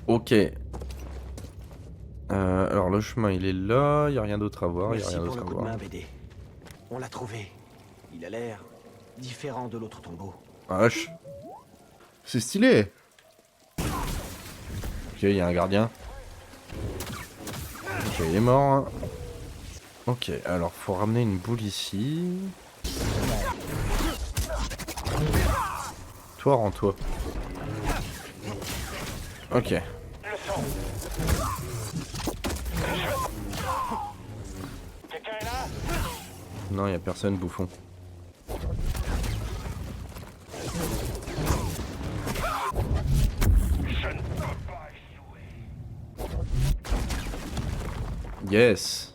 Ok. Alors le chemin il est là, il y a rien d'autre à voir, il y a Merci rien pour d'autre le à coup de voir. main, BD. On l'a trouvé. Il a l'air différent de l'autre tombeau. Ah, vache. C'est stylé. Ok, il y a un gardien. Ok, il est mort. Hein. Ok, alors faut ramener une boule ici. Toi, rends-toi. Ok. Quelqu'un est là? Non, y a personne, bouffon. Je ne peux pas échouer. Yes.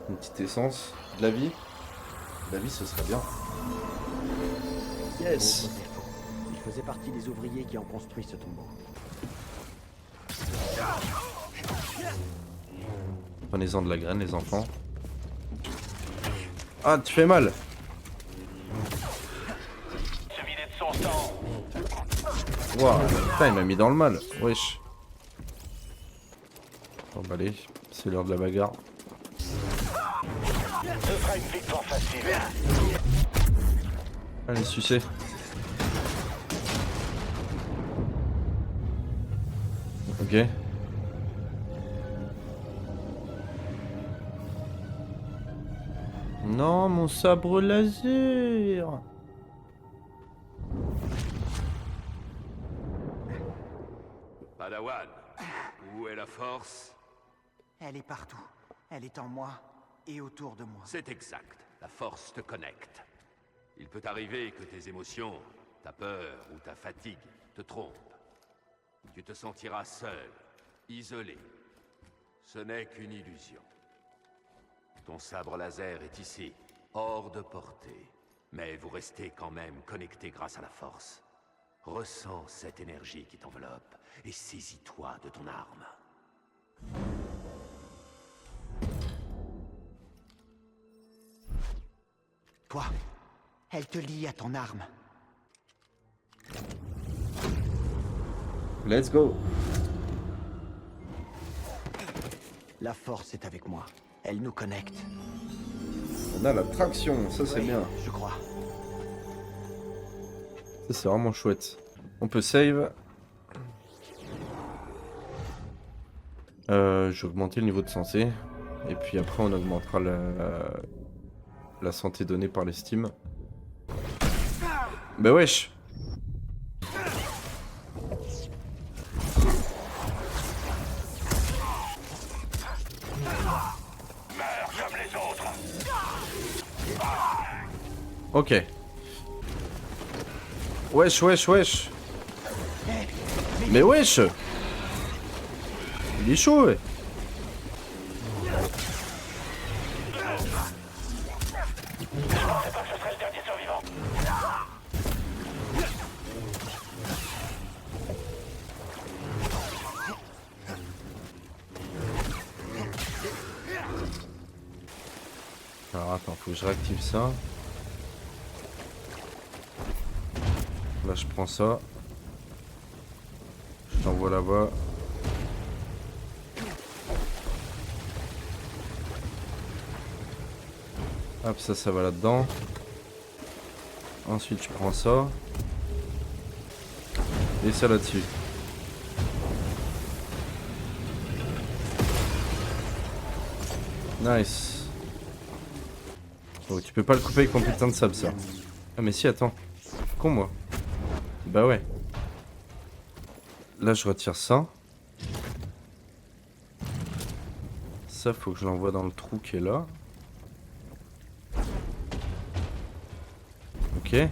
Une petite essence. De la vie. De la vie, ce serait bien. Yes. Pauvre Zepho. Il faisait partie des ouvriers qui ont construit ce tombeau. Prenez-en de la graine, les enfants. Ah, tu fais mal. Se vider de son sang. Waouh, putain, il m'a mis dans le mal. Wesh. Bon, bah allez, c'est l'heure de la bagarre. Ce sera une victoire facile. Allez, sucez. Ok. Non, mon sabre laser. Padawan, où est la force? Elle est partout. Elle est en moi et autour de moi. C'est exact, la force te connecte. Il peut arriver que tes émotions, ta peur ou ta fatigue te trompent. Tu te sentiras seul, isolé. Ce n'est qu'une illusion. Ton sabre laser est ici, hors de portée. Mais vous restez quand même connecté grâce à la force. Ressens cette énergie qui t'enveloppe et saisis-toi de ton arme. Toi, elle te lie à ton arme. Let's go. La force est avec moi. Elle nous connecte. On a la traction, ça c'est Oui, bien. je crois. Ça c'est vraiment chouette. On peut save. J'ai augmenté le niveau de santé. Et puis après on augmentera la santé donnée par les Steam. Bah wesh. Meurs comme les autres. Ok. Wesh, wesh, wesh. Mais wesh. Il est chaud, ouais. Je pensais pas que ce serait le dernier survivant. Alors attends, faut que je réactive ça. Là je prends ça. Je t'envoie là-bas. Hop, ça va là-dedans. Ensuite je prends ça. Et ça là-dessus. Nice. Oh, tu peux pas le couper avec ton putain de sable, ça. Ah mais si, attends. Con moi. Bah ouais. Là je retire ça. Ça faut que je l'envoie dans le trou qui est là. Ok. Et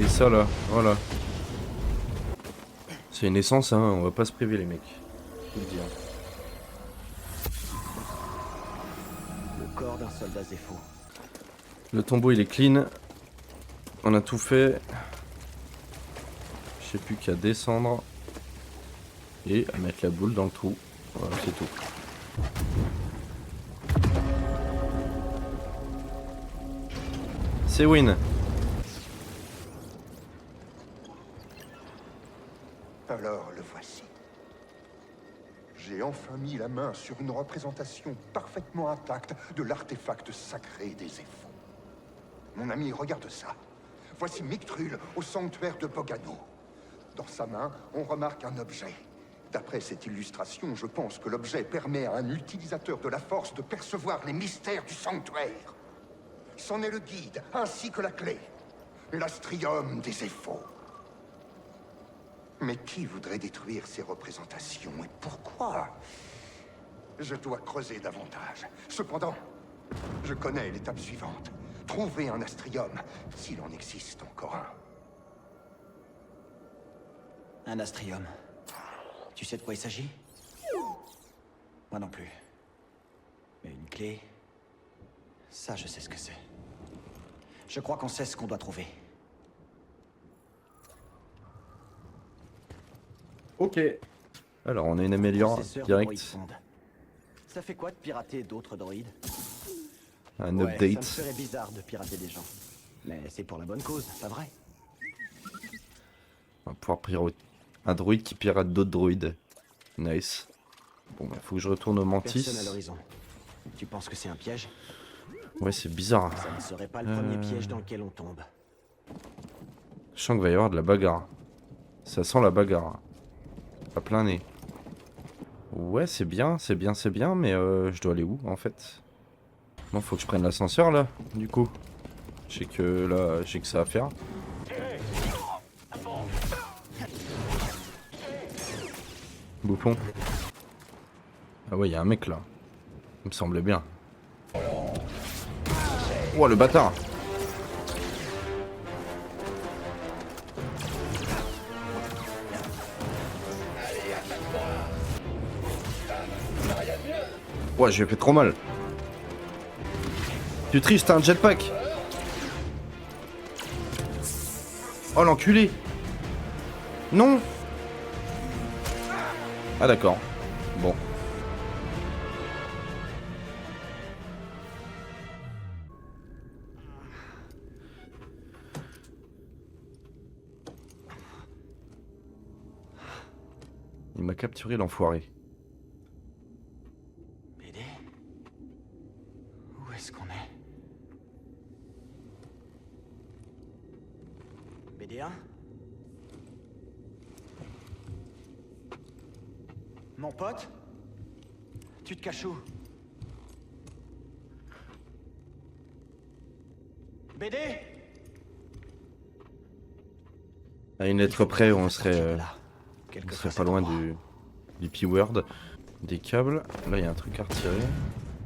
ça là, voilà. C'est une essence, hein, on va pas se priver les mecs. Faut le dire. Le corps d'un soldat Zepho. Le tombeau il est clean. On a tout fait. Je sais plus qu'à descendre. Et à mettre la boule dans le trou. Voilà, c'est tout. C'est win. Alors le voici. J'ai enfin mis la main sur une représentation parfaitement intacte de l'artefact sacré des Éphos. Mon ami, regarde ça. Voici Mictrul au sanctuaire de Bogano. Dans sa main, on remarque un objet. D'après cette illustration, je pense que l'objet permet à un utilisateur de la force de percevoir les mystères du sanctuaire. C'en est le guide, ainsi que la clé. L'astrium des Éphos. Mais qui voudrait détruire ces représentations et pourquoi? Je dois creuser davantage. Cependant, je connais l'étape suivante. Trouver un astrium, s'il en existe encore un. Un astrium. Tu sais de quoi il s'agit? Moi non plus. Mais une clé... Ça, je sais ce que c'est. Je crois qu'on sait ce qu'on doit trouver. Ok. Alors, on a une amélioration Processeur direct. droïde. Ça fait quoi de pirater d'autres droïdes? Un Ouais, update. ça me ferait bizarre de pirater des gens. Mais c'est pour la bonne cause, pas vrai? On va pouvoir pirater un droïde qui pirate d'autres droïdes. Nice. Bon, bah, faut que je retourne au Mantis. Personne à l'horizon. Tu penses que c'est un piège? Ouais, c'est bizarre. Ça ne serait pas le premier piège dans lequel on tombe. Je sens qu'il va y avoir de la bagarre. Ça sent la bagarre. À plein nez. Ouais, c'est bien, mais je dois aller où en fait? Bon, faut que je prenne l'ascenseur là, du coup. Je sais que là, j'ai que ça à faire. Bouffon. Ah ouais, il y a un mec là. Il me semblait bien. Oh, le bâtard! Ouais, j'ai fait trop mal. Tu triches, t'as un jetpack. Oh l'enculé. Non. Ah d'accord. Bon. Il m'a capturé l'enfoiré. BD? Où est-ce qu'on est? BD1? Mon pote? Tu te caches où? BD? À une lettre près, on serait Quelque pas part, loin cet endroit. du P-word. Des câbles. Là, il y a un truc à retirer.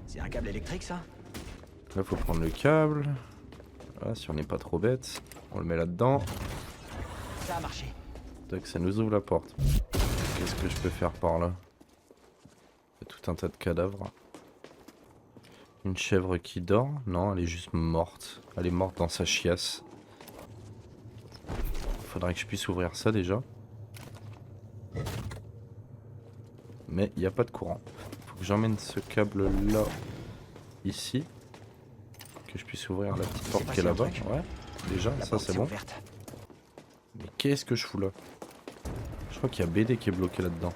C'est un câble électrique, ça? Là, faut prendre le câble. Là, si on n'est pas trop bête, on le met là-dedans. Ça a marché. Tac, ça nous ouvre la porte. Qu'est-ce que je peux faire par là? Il y a tout un tas de cadavres. Une chèvre qui dort? Non, elle est juste morte. Elle est morte dans sa chiasse. Faudrait que je puisse ouvrir ça déjà. Mais il n'y a pas de courant. Faut que j'emmène ce câble là, ici. Que je puisse ouvrir la petite porte qui est là-bas. Ouais, déjà, La ça porte c'est s'est bon. ouverte. Mais qu'est-ce que je fous là? Je crois qu'il y a BD qui est bloqué là-dedans.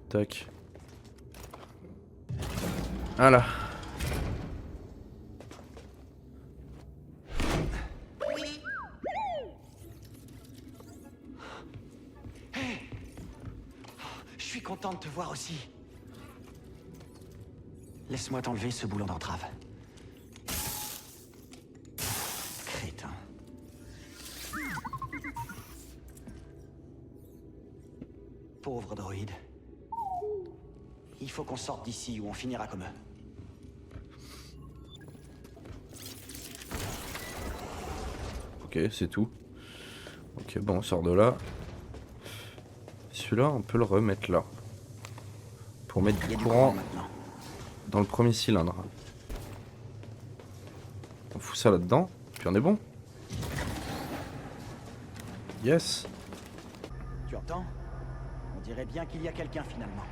Tac. Voilà. Je suis content de te voir aussi. Laisse-moi t'enlever ce boulon d'entrave. Crétin. Pauvre droïde. Il faut qu'on sorte d'ici ou on finira comme eux. Ok, c'est tout. Ok, bon, on sort de là. Celui-là, on peut le remettre là. Pour mettre Il y du a du courant courant maintenant. dans le premier cylindre. On fout ça là-dedans, puis on est bon. Yes. Tu entends? On dirait bien qu'il y a quelqu'un finalement.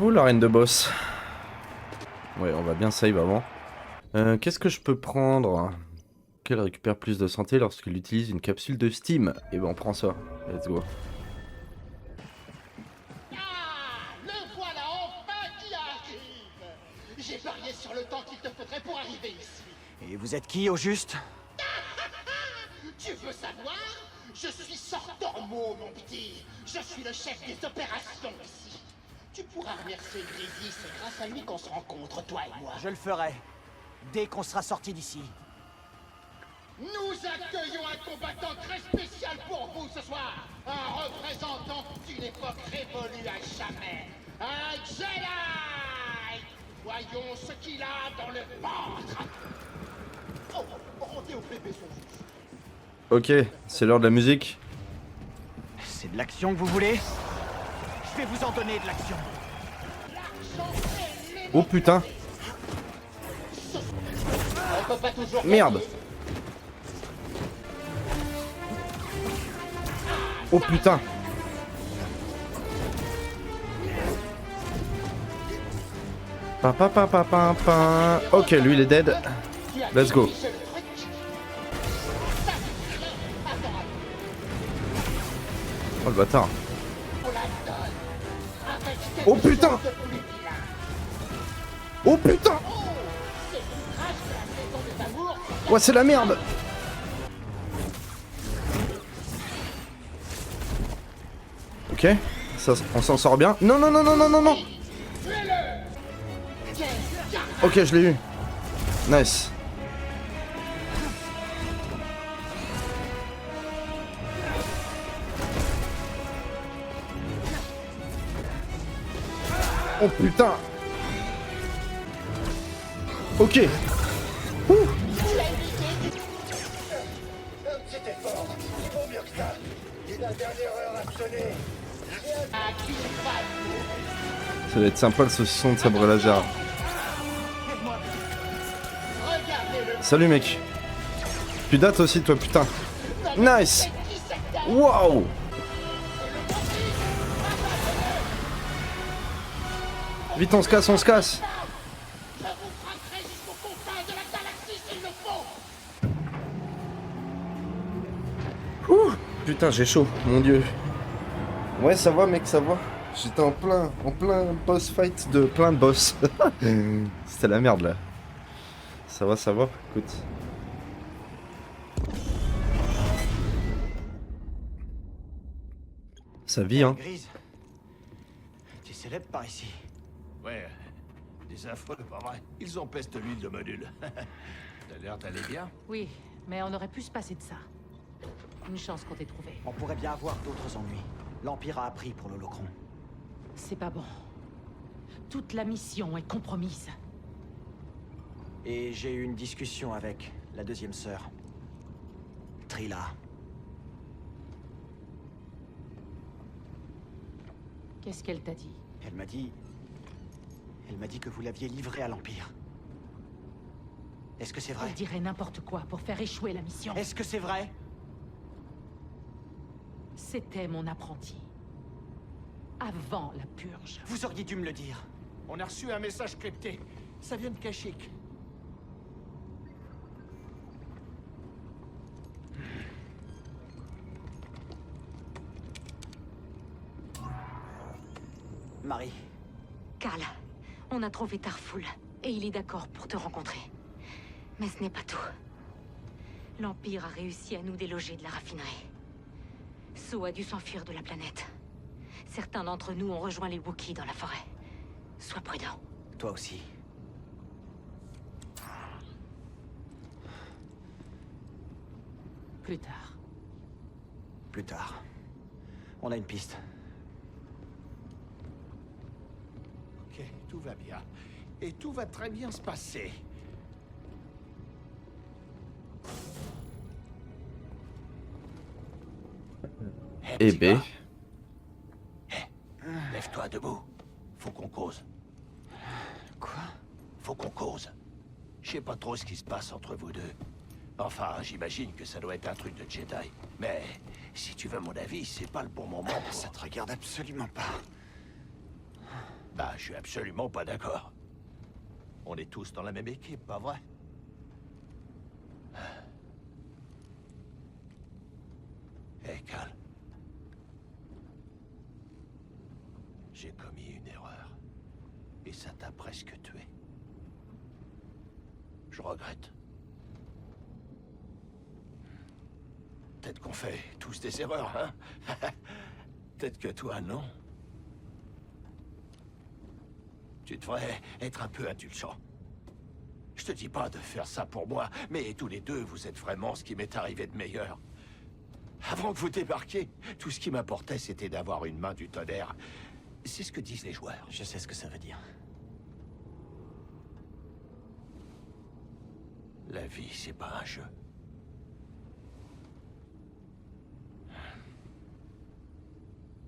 Oh, la reine de boss. Ouais, on va bien save avant. Qu'est-ce que je peux prendre? elle récupère plus de santé lorsqu'elle utilise une capsule de Steam. Et ben on prend ça. Let's go. Ah, le voilà enfin qui arrive. J'ai parié sur le temps qu'il te faudrait pour arriver ici. Et vous êtes qui, au juste? Tu veux savoir? Je suis Sortormo, mon petit. Je suis le chef des opérations ici. Tu pourras remercier Grady, c'est grâce à lui qu'on se rencontre, toi et moi. Je le ferai, dès qu'on sera sorti d'ici. Nous accueillons un combattant très spécial pour vous ce soir. Un représentant d'une époque révolue à jamais. Un Jedi. Voyons ce qu'il a dans le ventre. Oh, rendez au bébé son juge. Ok, c'est l'heure de la musique. C'est de l'action que vous voulez? Je vais vous en donner de l'action. Oh putain. On peut pas toujours Merde. gagner. Oh putain. Pa pa pa pa pa pa. Ok, lui il est dead. Tu as Let's go. négligé le truc. Ça suffit. Attends, Oh le bâtard. on la donne. Avec quelque Oh, putain. chose de plus vilain. Oh putain. C'est l'ouvrage de la maison des amours. Ouais, c'est la merde. Ok, ça, on s'en sort bien. Non, non, non, non, non, non, non. Ok, je l'ai eu. Nice. Oh putain. Ok. Ouh. C'était fort. Il vaut mieux que ça. Et la dernière heure a sonné. Ça va être sympa le saucisson de sabre laser. Salut mec. Tu dates aussi toi putain. Nice. Wow. Vite on se casse, on se casse. Je vous traquerai jusqu'aux confins de la galaxie s'il le faut. Ouh. Putain j'ai chaud, mon dieu. Ouais ça va mec, ça va. J'étais en plein boss fight de plein de boss. C'était la merde là. Ça va, écoute. Ça vit hein. Grise, tu célèbres par ici. Ouais, des infos, pas vrai. Ils ont peste l'huile de module. T'as l'air d'aller bien? Oui, mais on aurait pu se passer de ça. Une chance qu'on t'ait trouvé. On pourrait bien avoir d'autres ennuis. L'Empire a appris pour l'Holocron. C'est pas bon. Toute la mission est compromise. Et j'ai eu une discussion avec la deuxième sœur. Trilla. Qu'est-ce qu'elle t'a dit? Elle m'a dit... Elle m'a dit que vous l'aviez livré à l'Empire. Est-ce que c'est vrai? Elle dirait n'importe quoi pour faire échouer la mission. Est-ce que c'est vrai? C'était mon apprenti. Avant la purge. Vous auriez dû me le dire. On a reçu un message crypté. Ça vient de Kashyyyk. Marie, Karl, on a trouvé Tarful, et il est d'accord pour te rencontrer. Mais ce n'est pas tout. L'Empire a réussi à nous déloger de la raffinerie. So a dû s'enfuir de la planète. Certains d'entre nous ont rejoint les Wookiees dans la forêt. Sois prudent. toi aussi. Plus tard. Plus tard. On a une piste. Ok, tout va bien. Et tout va très bien se passer. Eh petit ben. gars. Lève-toi debout. Faut qu'on cause. Quoi? Faut qu'on cause. Je sais pas trop ce qui se passe entre vous deux. Enfin, j'imagine que ça doit être un truc de Jedi. Mais si tu veux mon avis, c'est pas le bon moment pour... Ça te regarde absolument pas. Bah, je suis absolument pas d'accord. On est tous dans la même équipe, pas vrai? Cal. J'ai commis une erreur. Et ça t'a presque tué. Je regrette. Peut-être qu'on fait tous des erreurs, hein? Peut-être que toi, non. Tu devrais être un peu indulgent. Je te dis pas de faire ça pour moi, mais tous les deux, vous êtes vraiment ce qui m'est arrivé de meilleur. Avant que vous débarquiez, tout ce qui m'importait, c'était d'avoir une main du tonnerre. C'est ce que disent les joueurs. Je sais ce que ça veut dire. La vie, c'est pas un jeu.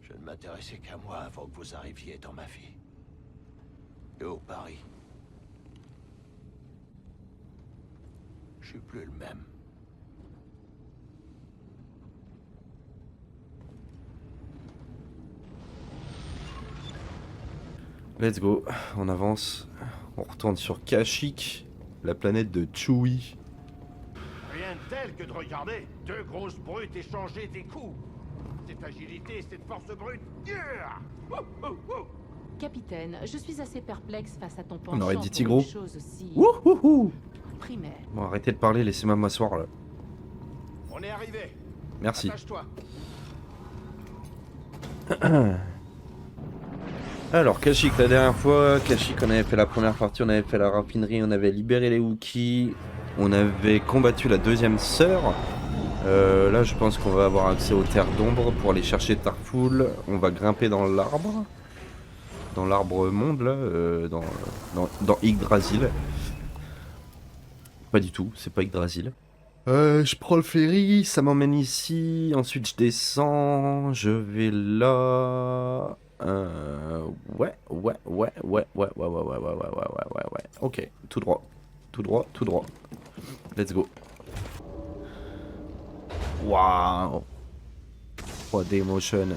Je ne m'intéressais qu'à moi avant que vous arriviez dans ma vie. Et au Paris. Je suis plus le même. Let's go, on avance. On retourne sur Kashyyyk, la planète de Chewie. Rien de tel que de regarder deux grosses brutes échanger des coups. Cette agilité, cette force brute. Yeah! Capitaine, je suis assez perplexe face à ton On penchant aurait dit pour Tigro. une chose aussi Wouhouhou. primaire. Bon, arrêtez de parler, laissez-moi m'asseoir là. On est arrivé. Merci. Attache-toi. Alors, Kashyyyk, la dernière fois, Kashyyyk, on avait fait la première partie, on avait fait la raffinerie, on avait libéré les Wookiees, on avait combattu la deuxième sœur. Là, je pense qu'on va avoir accès aux terres d'ombre pour aller chercher Tarful. On va grimper dans l'arbre. Dans l'arbre monde, là, dans Yggdrasil. Pas du tout, c'est pas Yggdrasil. Je prends le ferry, ça m'emmène ici. Ensuite, je descends. Je vais là. Ouais. Ok, tout droit. Tout droit, tout droit. Let's go. Waouh. 3D motion.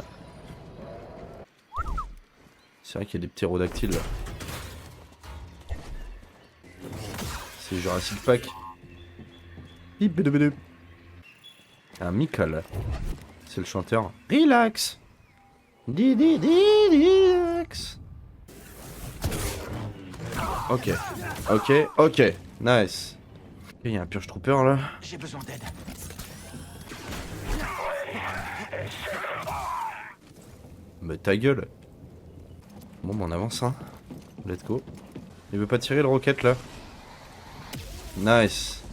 C'est vrai qu'il y a des petits rodactyles là. C'est Jurassic Park. Un Michael. C'est le chanteur. Relax. Relax. Ok. Nice. Il y a un Purge Trooper là. J'ai besoin d'aide. Mais ta gueule. Bon, bah on avance, hein. Let's go. Il veut pas tirer le roquette là. Nice.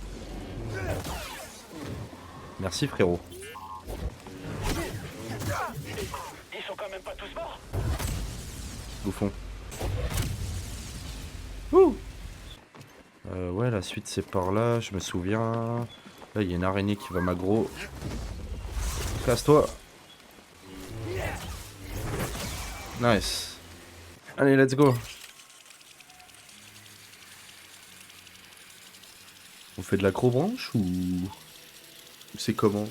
Merci frérot. Ils sont quand même pas tous morts. Bouffon. Ouh. Ouais, la suite c'est par là, je me souviens. Là, il y a une araignée qui va m'aggro. Casse-toi. Nice. Allez, let's go. On fait de l'acrobranche ou c'est comment?